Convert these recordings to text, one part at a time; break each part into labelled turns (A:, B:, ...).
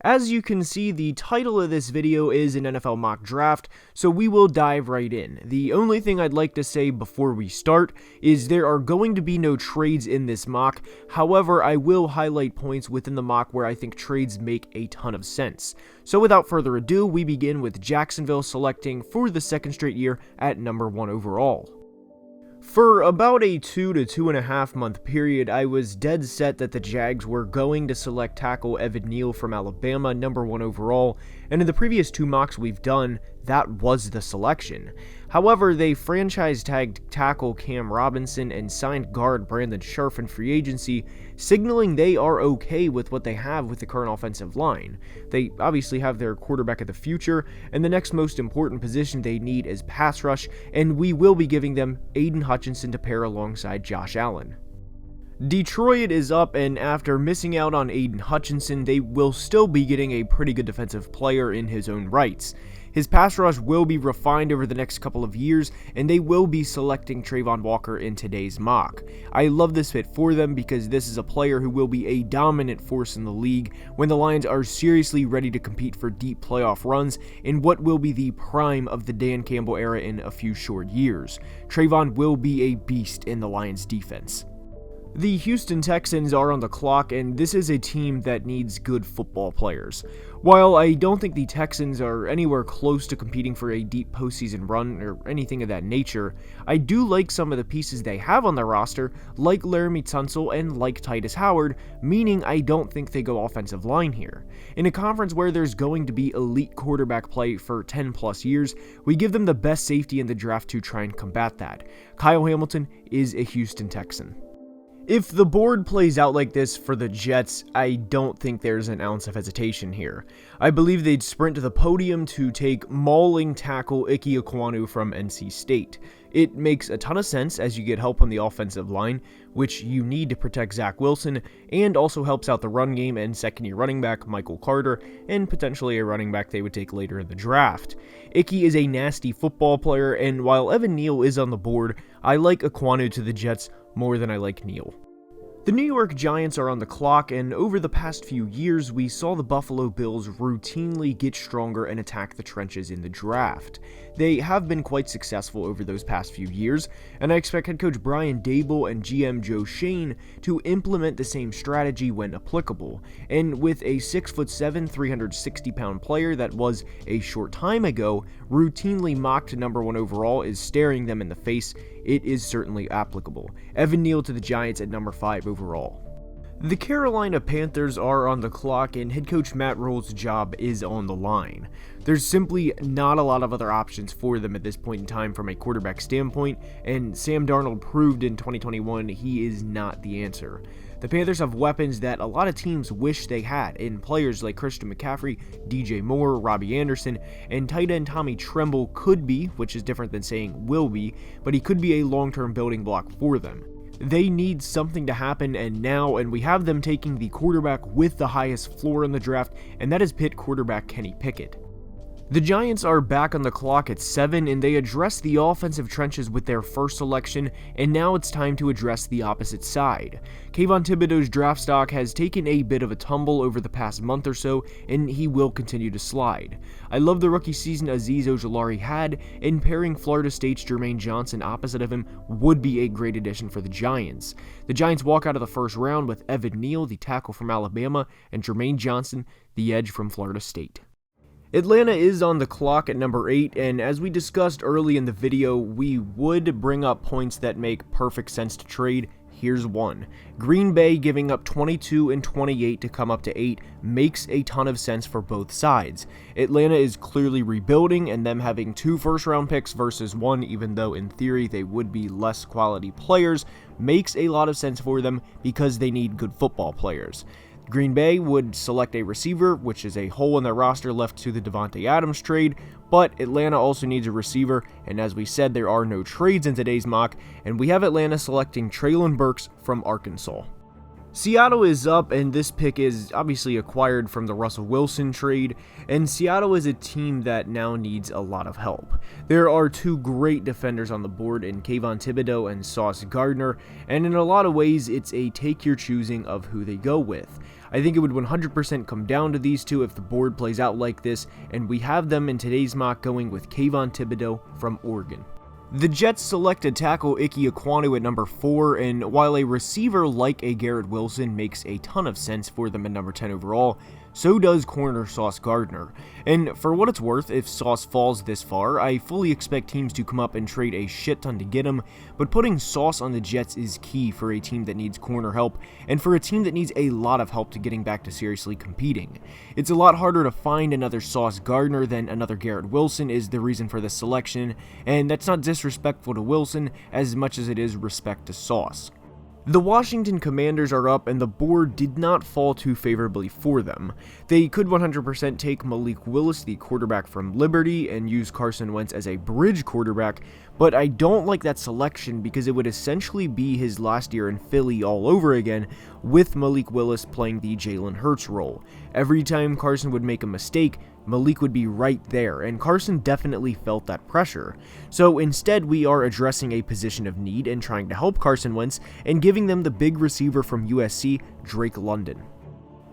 A: As you can see, the title of this video is an NFL mock draft, so we will dive right in. The only thing I'd like to say before we start is there are going to be no trades in this mock. However, I will highlight points within the mock where I think trades make a ton of sense. So without further ado, we begin with Jacksonville selecting for the second straight year at number 1 overall. For about a 2 to 2.5 month period, I was dead set that the Jags were going to select tackle Evan Neal from Alabama, number 1 overall, and in the previous 2 mocks we've done, that was the selection. However, they franchise-tagged tackle Cam Robinson and signed guard Brandon Scherff in free agency, signaling they are okay with what they have with the current offensive line. They obviously have their quarterback of the future, and the next most important position they need is pass rush, and we will be giving them Aiden Hutchinson to pair alongside Josh Allen. Detroit is up, and after missing out on Aiden Hutchinson, they will still be getting a pretty good defensive player in his own rights. His pass rush will be refined over the next couple of years, and they will be selecting Travon Walker in today's mock. I love this fit for them because this is a player who will be a dominant force in the league when the Lions are seriously ready to compete for deep playoff runs in what will be the prime of the Dan Campbell era in a few short years. Travon will be a beast in the Lions defense. The Houston Texans are on the clock, and this is a team that needs good football players. While I don't think the Texans are anywhere close to competing for a deep postseason run or anything of that nature, I do like some of the pieces they have on their roster, like Laramie Tunsil and like Titus Howard, meaning I don't think they go offensive line here. In a conference where there's going to be elite quarterback play for 10 plus years, we give them the best safety in the draft to try and combat that. Kyle Hamilton is a Houston Texan. If the board plays out like this for the Jets, I don't think there's an ounce of hesitation here. I believe they'd sprint to the podium to take mauling tackle Ike Ekwonu from NC State. It makes a ton of sense as you get help on the offensive line, which you need to protect Zach Wilson, and also helps out the run game and second-year running back Michael Carter, and potentially a running back they would take later in the draft. Ike is a nasty football player, and while Evan Neal is on the board, I like Ekwonu to the Jets more than I like Neal. The New York Giants are on the clock, and over the past few years, we saw the Buffalo Bills routinely get stronger and attack the trenches in the draft. They have been quite successful over those past few years, and I expect head coach Brian Daboll and GM Joe Schoen to implement the same strategy when applicable. And with a 6'7", 360-pound player that was, a short time ago, routinely mocked number 1 overall is staring them in the face, it is certainly applicable. Evan Neal to the Giants at number 5 overall. The Carolina Panthers are on the clock, and head coach Matt Rule's job is on the line. There's simply not a lot of other options for them at this point in time from a quarterback standpoint, and Sam Darnold proved in 2021 he is not the answer. The Panthers have weapons that a lot of teams wish they had in players like Christian McCaffrey, DJ Moore, Robbie Anderson, and tight end Tommy Tremble could be, which is different than saying will be, but he could be a long-term building block for them. They need something to happen and now, and we have them taking the quarterback with the highest floor in the draft, and that is Pitt quarterback Kenny Pickett. The Giants are back on the clock at 7, and they address the offensive trenches with their first selection, and now it's time to address the opposite side. Kayvon Thibodeaux's draft stock has taken a bit of a tumble over the past month or so, and he will continue to slide. I love the rookie season Azeez Ojulari had, and pairing Florida State's Jermaine Johnson opposite of him would be a great addition for the Giants. The Giants walk out of the first round with Evan Neal, the tackle from Alabama, and Jermaine Johnson, the edge from Florida State. Atlanta is on the clock at number 8, and as we discussed early in the video, we would bring up points that make perfect sense to trade. Here's one. Green Bay giving up 22 and 28 to come up to 8 makes a ton of sense for both sides. Atlanta is clearly rebuilding, and them having 2 first-round picks versus 1, even though in theory they would be less quality players, makes a lot of sense for them because they need good football players. Green Bay would select a receiver, which is a hole in their roster left to the Davante Adams trade, but Atlanta also needs a receiver, and as we said, there are no trades in today's mock, and we have Atlanta selecting Treylon Burks from Arkansas. Seattle is up, and this pick is obviously acquired from the Russell Wilson trade, and Seattle is a team that now needs a lot of help. There are 2 great defenders on the board in Kayvon Thibodeaux and Sauce Gardner, and in a lot of ways it's a take your choosing of who they go with. I think it would 100% come down to these two if the board plays out like this, and we have them in today's mock going with Kayvon Thibodeaux from Oregon. The Jets selected tackle Ike Ekwonu at number 4, and while a receiver like a Garrett Wilson makes a ton of sense for them at number 10 overall, so does corner Sauce Gardner. And for what it's worth, if Sauce falls this far, I fully expect teams to come up and trade a shit ton to get him, but putting Sauce on the Jets is key for a team that needs corner help, and for a team that needs a lot of help to getting back to seriously competing. It's a lot harder to find another Sauce Gardner than another Garrett Wilson is the reason for this selection, and that's not disrespectful to Wilson as much as it is respect to Sauce. The Washington Commanders are up, and the board did not fall too favorably for them. They could 100% take Malik Willis, the quarterback from Liberty, and use Carson Wentz as a bridge quarterback, but I don't like that selection because it would essentially be his last year in Philly all over again, with Malik Willis playing the Jalen Hurts role. Every time Carson would make a mistake, Malik would be right there, and Carson definitely felt that pressure. So instead, we are addressing a position of need and trying to help Carson Wentz and giving them the big receiver from USC, Drake London.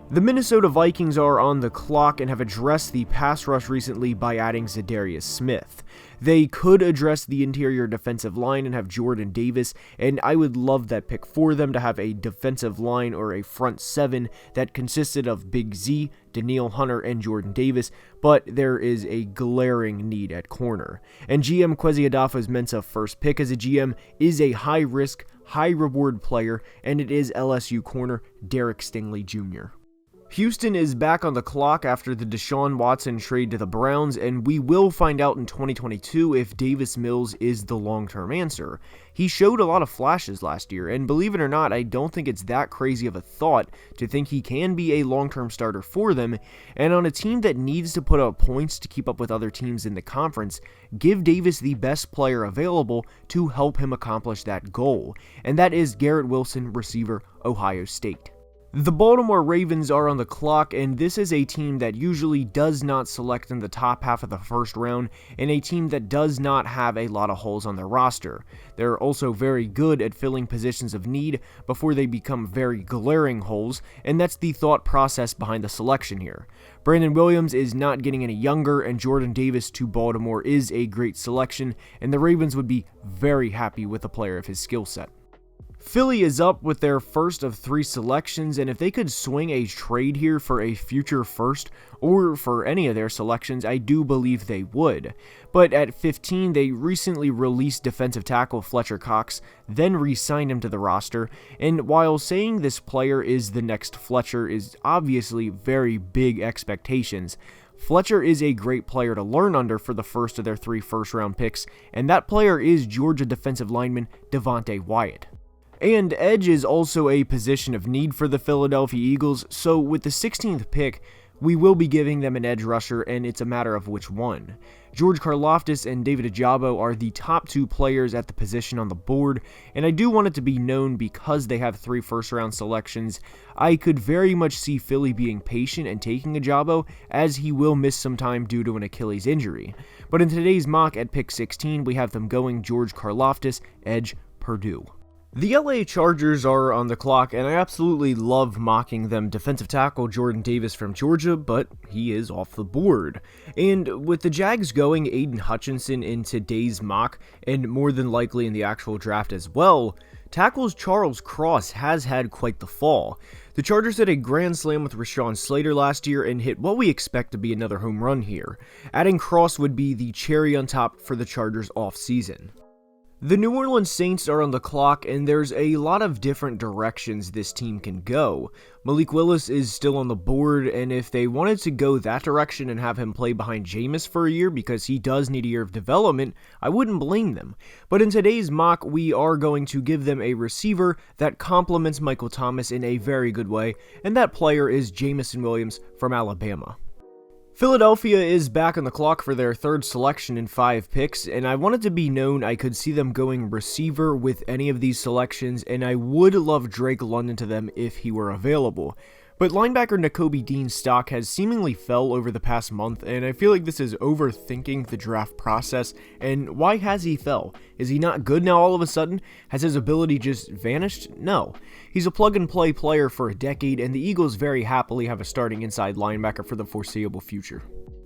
A: The Minnesota Vikings are on the clock and have addressed the pass rush recently by adding Za'Darius Smith. They could address the interior defensive line and have Jordan Davis, and I would love that pick for them to have a defensive line or a front seven that consisted of Big Z, Danielle Hunter, and Jordan Davis, but there is a glaring need at corner. And GM Kwesi Adofo-Mensah's first pick as a GM is a high-risk, high-reward player, and it is LSU corner Derek Stingley Jr. Houston is back on the clock after the Deshaun Watson trade to the Browns, and we will find out in 2022 if Davis Mills is the long-term answer. He showed a lot of flashes last year, and believe it or not, I don't think it's that crazy of a thought to think he can be a long-term starter for them, and on a team that needs to put up points to keep up with other teams in the conference, give Davis the best player available to help him accomplish that goal, and that is Garrett Wilson, receiver, Ohio State. The Baltimore Ravens are on the clock, and this is a team that usually does not select in the top half of the first round, and a team that does not have a lot of holes on their roster. They're also very good at filling positions of need before they become very glaring holes, and that's the thought process behind the selection here. Brandon Williams is not getting any younger, and Jordan Davis to Baltimore is a great selection, and the Ravens would be very happy with a player of his skill set. Philly is up with their first of 3 selections, and if they could swing a trade here for a future first, or for any of their selections, I do believe they would. But at 15, they recently released defensive tackle Fletcher Cox, then re-signed him to the roster, and while saying this player is the next Fletcher is obviously very big expectations, Fletcher is a great player to learn under for the first of their 3 first-round picks, and that player is Georgia defensive lineman Devonte Wyatt. And edge is also a position of need for the Philadelphia Eagles, so with the 16th pick, we will be giving them an edge rusher, and it's a matter of which one. George Karlaftis and David Ojabo are the top 2 players at the position on the board, and I do want it to be known because they have 3 first-round selections. I could very much see Philly being patient and taking Ojabo, as he will miss some time due to an Achilles injury. But in today's mock at pick 16, we have them going George Karlaftis, edge, Purdue. The LA Chargers are on the clock, and I absolutely love mocking them defensive tackle Jordan Davis from Georgia, but he is off the board. And with the Jags going Aiden Hutchinson in today's mock, and more than likely in the actual draft as well, tackles Charles Cross has had quite the fall. The Chargers hit a grand slam with Rashawn Slater last year and hit what we expect to be another home run here. Adding Cross would be the cherry on top for the Chargers offseason. The New Orleans Saints are on the clock, and there's a lot of different directions this team can go. Malik Willis is still on the board, and if they wanted to go that direction and have him play behind Jameis for a year because he does need a year of development, I wouldn't blame them. But in today's mock, we are going to give them a receiver that complements Michael Thomas in a very good way, and that player is Jamison Williams from Alabama. Philadelphia is back on the clock for their 3rd selection in 5 picks, and I want it to be known I could see them going receiver with any of these selections, and I would love Drake London to them if he were available. But linebacker Nakobe Dean's stock has seemingly fell over the past month, and I feel like this is overthinking the draft process. And why has he fell? Is he not good now all of a sudden? Has his ability just vanished? No. He's a plug-and-play player for a decade, and the Eagles very happily have a starting inside linebacker for the foreseeable future.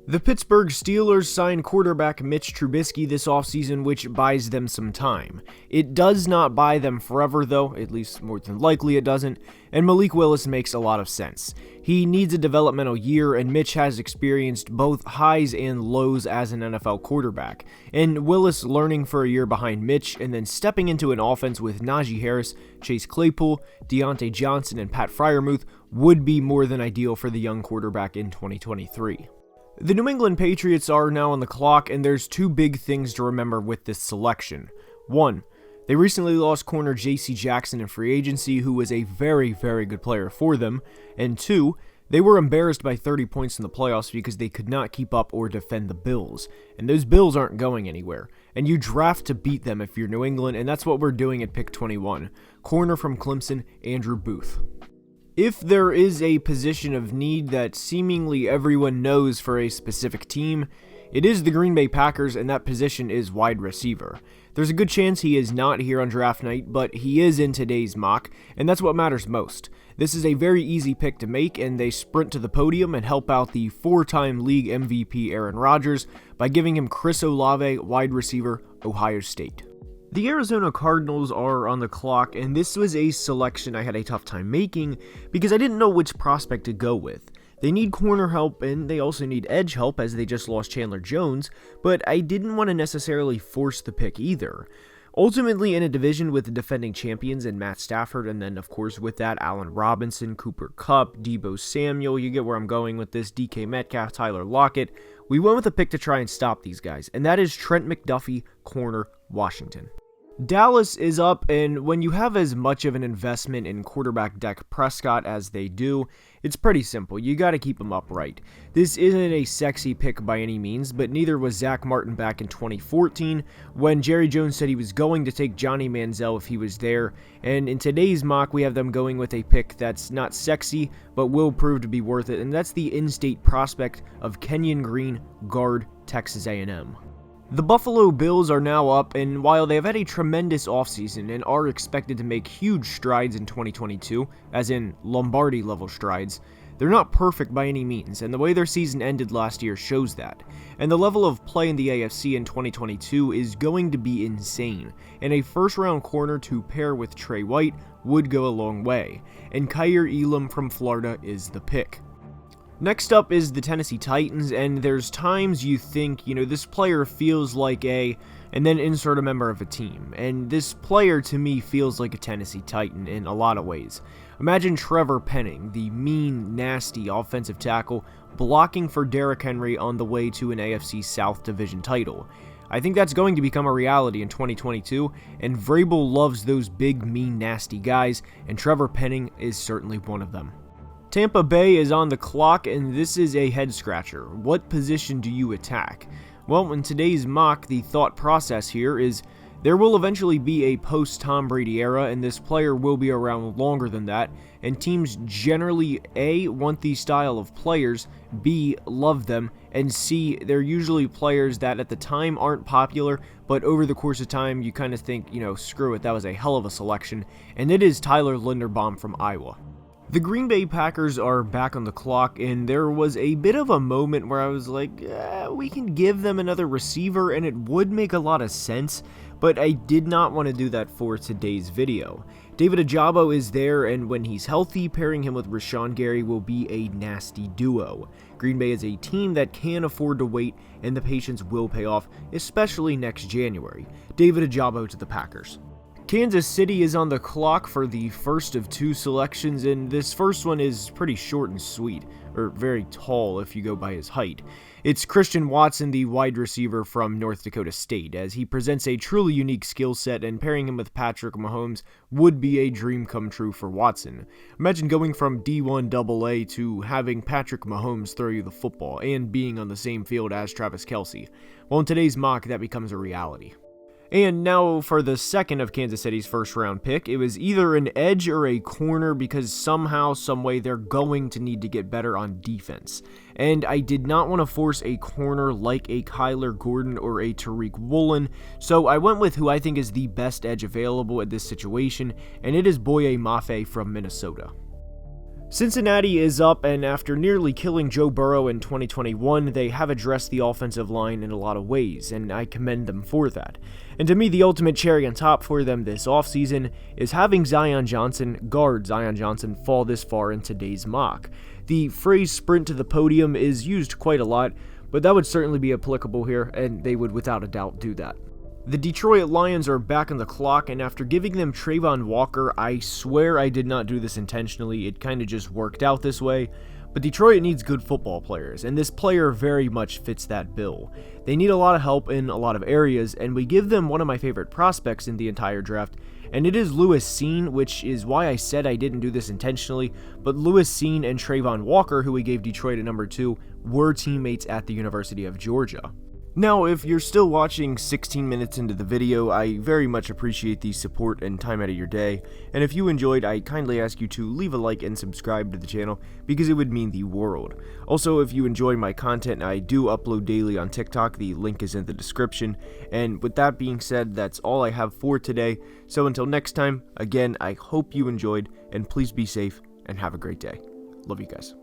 A: The Pittsburgh Steelers signed quarterback Mitch Trubisky this offseason, which buys them some time. It does not buy them forever, though, at least more than likely it doesn't, and Malik Willis makes a lot of sense. He needs a developmental year, and Mitch has experienced both highs and lows as an NFL quarterback, and Willis learning for a year behind Mitch and then stepping into an offense with Najee Harris, Chase Claypool, Deontay Johnson, and Pat Freiermuth would be more than ideal for the young quarterback in 2023. The New England Patriots are now on the clock, and there's two big things to remember with this selection. One, they recently lost corner J.C. Jackson in free agency, who was a very, very good player for them. And two, they were embarrassed by 30 points in the playoffs because they could not keep up or defend the Bills. And those Bills aren't going anywhere. And you draft to beat them if you're New England, and that's what we're doing at pick 21. Corner from Clemson, Andrew Booth. If there is a position of need that seemingly everyone knows for a specific team, it is the Green Bay Packers, and that position is wide receiver. There's a good chance he is not here on draft night, but he is in today's mock, and that's what matters most. This is a very easy pick to make, and they sprint to the podium and help out the 4-time league MVP Aaron Rodgers by giving him Chris Olave, wide receiver, Ohio State. The Arizona Cardinals are on the clock, and this was a selection I had a tough time making because I didn't know which prospect to go with. They need corner help, and they also need edge help as they just lost Chandler Jones, but I didn't want to necessarily force the pick either. Ultimately, in a division with the defending champions and Matt Stafford, and then of course with that Allen Robinson, Cooper Kupp, Deebo Samuel, you get where I'm going with this, DK Metcalf, Tyler Lockett, we went with a pick to try and stop these guys, and that is Trent McDuffie, corner, Washington. Dallas is up, and when you have as much of an investment in quarterback Dak Prescott as they do, it's pretty simple. You got to keep him upright. This isn't a sexy pick by any means, but neither was Zach Martin back in 2014 when Jerry Jones said he was going to take Johnny Manziel if he was there, and in today's mock we have them going with a pick that's not sexy but will prove to be worth it, and that's the in-state prospect of Kenyon Green, guard, Texas A&M. The Buffalo Bills are now up, and while they have had a tremendous offseason and are expected to make huge strides in 2022, as in Lombardi-level strides, they're not perfect by any means, and the way their season ended last year shows that. And the level of play in the AFC in 2022 is going to be insane, and a first-round corner to pair with Trey White would go a long way, and Kaiir Elam from Florida is the pick. Next up is the Tennessee Titans, and there's times you think, this player feels like and then insert a member of a team, and this player to me feels like a Tennessee Titan in a lot of ways. Imagine Trevor Penning, the mean, nasty offensive tackle, blocking for Derrick Henry on the way to an AFC South Division title. I think that's going to become a reality in 2022, and Vrabel loves those big, mean, nasty guys, and Trevor Penning is certainly one of them. Tampa Bay is on the clock, and this is a head-scratcher. What position do you attack? Well, in today's mock, the thought process here is there will eventually be a post-Tom Brady era, and this player will be around longer than that, and teams generally, A, want these style of players, B, love them, and C, they're usually players that at the time aren't popular, but over the course of time, you kind of think, screw it, that was a hell of a selection, and it is Tyler Linderbaum from Iowa. The Green Bay Packers are back on the clock, and there was a bit of a moment where I was like, we can give them another receiver, and it would make a lot of sense, but I did not want to do that for today's video. David Ojabo is there, and when he's healthy, pairing him with Rashawn Gary will be a nasty duo. Green Bay is a team that can afford to wait, and the patience will pay off, especially next January. David Ojabo to the Packers. Kansas City is on the clock for the first of two selections, and this first one is pretty short and sweet, or very tall if you go by his height. It's Christian Watson, the wide receiver from North Dakota State, as he presents a truly unique skill set, and pairing him with Patrick Mahomes would be a dream come true for Watson. Imagine going from D1 AA to having Patrick Mahomes throw you the football, and being on the same field as Travis Kelce. Well, in today's mock, that becomes a reality. And now for the second of Kansas City's first round pick, it was either an edge or a corner because somehow, someway, they're going to need to get better on defense. And I did not want to force a corner like a Kyler Gordon or a Tariq Woolen, so I went with who I think is the best edge available at this situation, and it is Boye Mafe from Minnesota. Cincinnati is up, and after nearly killing Joe Burrow in 2021, they have addressed the offensive line in a lot of ways, and I commend them for that. And to me, the ultimate cherry on top for them this offseason is having guard Zion Johnson, fall this far in today's mock. The phrase sprint to the podium is used quite a lot, but that would certainly be applicable here, and they would without a doubt do that. The Detroit Lions are back on the clock, and after giving them Trayvon Walker, I swear I did not do this intentionally, it kind of just worked out this way, but Detroit needs good football players, and this player very much fits that bill. They need a lot of help in a lot of areas, and we give them one of my favorite prospects in the entire draft, and it is Lewis Cine, which is why I said I didn't do this intentionally, but Lewis Cine and Trayvon Walker, who we gave Detroit at number 2, were teammates at the University of Georgia. Now, if you're still watching 16 minutes into the video, I very much appreciate the support and time out of your day, and if you enjoyed, I kindly ask you to leave a like and subscribe to the channel, because it would mean the world. Also, if you enjoy my content, I do upload daily on TikTok, the link is in the description, and with that being said, that's all I have for today, so until next time, again, I hope you enjoyed, and please be safe, and have a great day. Love you guys.